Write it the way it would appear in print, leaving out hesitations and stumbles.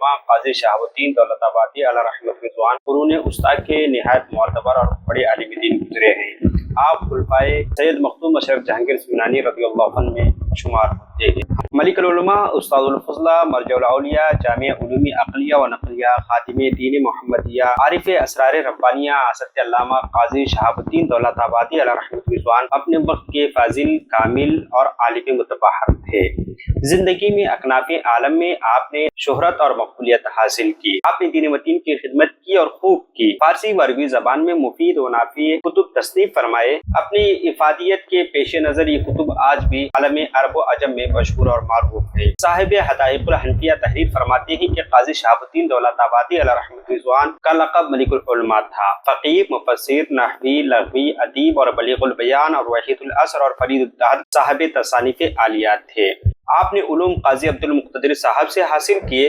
علامہ قاضی شہاب الدین دولت آبادی علیہ رحمۃ رضوان قرون وسطیٰ کے نہایت معتبر اور بڑے عالم دین گزرے ہیں۔ آپ خلفائے سید مخدوم اشرف جہانگیر سمنانی رضی اللہ عنہ میں شمار ہوتے ہیں۔ ملک العلماء، استاد الفضلہ، مرجع الاولیاء، جامع علوم عقلیہ و نقلیہ، خاتم دین محمدیہ، عارف اسرار ربانیہ، حضرت علامہ قاضی شہاب الدین دولت آبادی علیہ رحمۃ رضوان اپنے وقت کے فاضل، کامل اور عالم متبحر تھے۔ زندگی میں اکناف عالم میں آپ نے شہرت اور مقبولیت حاصل کی۔ آپ نے دین متین کی خدمت کی اور خوب کی۔ فارسی و عربی زبان میں مفید و نافع کتب تصنیف فرمائے۔ اپنی افادیت کے پیش نظر یہ کتب آج بھی عالم عرب و عجم میں مشہور اور معروف ہے۔ صاحب حدائق الحنفیہ تحریر فرماتے ہیں کہ قاضی شہاب الدین دولت آبادی علیہ رحمۃ رضوان کا لقب ملک العلماء تھا۔ فقیہ، مفسر، نحوی، لغوی، ادیب اور بلیغ البیان اور وحید العصر اور فرید الدہر صاحب تصانیف عالیہ تھے۔ آپ نے علوم قاضی عبد المقتدر صاحب سے حاصل کیے۔